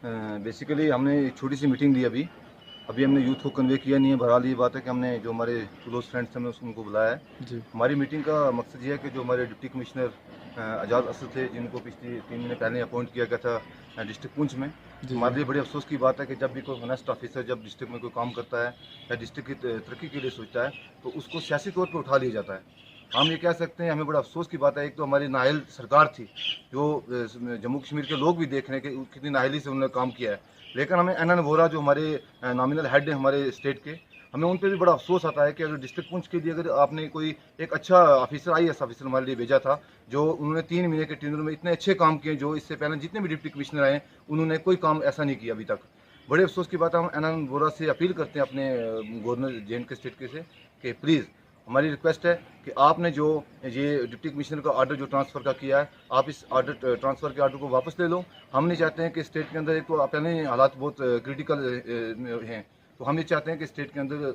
Basically हमने एक छोटी सी मीटिंग ली अभी अभी हमने यूथ को कन्वे किया नहीं है। बहरहाल ये बात है कि हमने जो हमारे क्लोज फ्रेंड्स हैं हमने उनको बुलाया है। जी। हमारी मीटिंग का मकसद ये है कि जो हमारे डिप्टी कमिश्नर आज़ाद असद थे, जिनको पिछले 3 महीने पहले अपॉइंट किया गया था डिस्ट्रिक्ट पुंछ में, जी, हमारे जी। लिए बड़े अफसोस की बात है कि जब भी कोई ऑनेस्ट ऑफिसर जब डिस्ट्रिक्ट में कोई काम करता है या डिस्ट्रिक्ट की तरक्की के लिए सोचता है तो उसको सियासी तौर पर उठा लिया जाता है। हम ये कह सकते हैं, हमें बड़ा अफसोस की बात है, एक तो हमारी नाअहल सरकार थी, जो जम्मू कश्मीर के लोग भी देख रहे हैं कि कितनी नाअहली से उन्होंने काम किया है, लेकिन हमें एनएन वोरा जो हमारे नॉमिनल हेड हैं हमारे स्टेट के, हमें उन पर भी बड़ा अफसोस आता है कि अगर डिस्ट्रिक्ट पुंछ के लिए अगर आपने कोई एक अच्छा ऑफिसर IAS ऑफिसर हमारे लिए भेजा था, जो उन्होंने 3 महीने के टेन्योर में इतने अच्छे काम किए, जो इससे पहले जितने भी डिप्टी कमिश्नर आए उन्होंने कोई काम ऐसा नहीं किया अभी तक। बड़े अफसोस की बात है, हम एनएन वोरा से अपील करते हैं अपने गवर्नर JNK स्टेट के से कि प्लीज़ हमारी रिक्वेस्ट है कि आपने जो ये डिप्टी कमिश्नर का ऑर्डर जो ट्रांसफ़र का किया है, आप इस ऑर्डर ट्रांसफ़र के ऑर्डर को वापस ले लो। हम नहीं चाहते हैं कि स्टेट के अंदर, एक तो पहले हालात बहुत क्रिटिकल हैं, तो हम ये चाहते हैं कि स्टेट के अंदर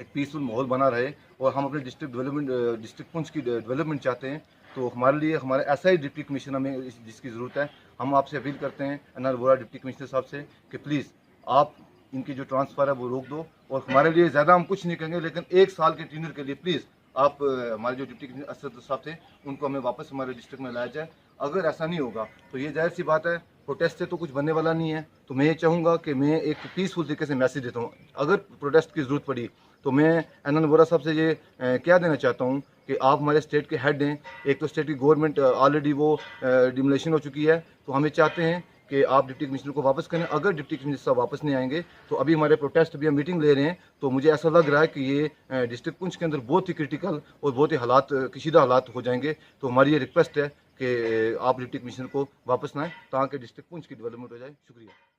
एक पीसफुल माहौल बना रहे और हम अपने डिस्ट्रिक्ट पुंछ की डेवलपमेंट चाहते हैं। तो हमारे लिए हमारा ऐसा ही डिप्टी कमिश्नर हमें जिसकी ज़रूरत है। हम आपसे अपील करते हैं एनआर वोरा डिप्टी कमिश्नर साहब से कि प्लीज़ आप इनकी जो ट्रांसफ़र है वो रोक दो, और हमारे लिए ज़्यादा हम कुछ नहीं कहेंगे, लेकिन 1 साल के टेन्योर के लिए प्लीज़ आप हमारे जो डिप्टी कमिश्नर असद साहब थे उनको हमें वापस हमारे डिस्ट्रिक्ट में लाया जाए। अगर ऐसा नहीं होगा तो ये जाहिर सी बात है, प्रोटेस्ट से तो कुछ बनने वाला नहीं है। तो मैं ये चाहूँगा कि मैं एक पीसफुल तरीके से मैसेज देता हूँ, अगर प्रोटेस्ट की ज़रूरत पड़ी तो मैं एनएन वोरा साहब से ये क्या देना चाहता हूँ कि आप हमारे स्टेट के हेड हैं, एक तो स्टेट की गवर्नमेंट ऑलरेडी वो डिमोलिशन हो चुकी है, तो हम ये चाहते हैं कि आप डिप्टी कमिश्नर को वापस करें। अगर डिप्टी कमिश्नर साहब वापस नहीं आएंगे तो अभी हमारे प्रोटेस्ट भी हम मीटिंग ले रहे हैं, तो मुझे ऐसा लग रहा है कि ये डिस्ट्रिक्ट पुंछ के अंदर बहुत ही क्रिटिकल और बहुत ही हालात कशीदा हालात हो जाएंगे। तो हमारी ये रिक्वेस्ट है कि आप डिप्टी कमिश्नर को वापस ना आएँ ताकि डिस्ट्रिक्ट पुंछ की डेवलपमेंट हो जाए। शुक्रिया।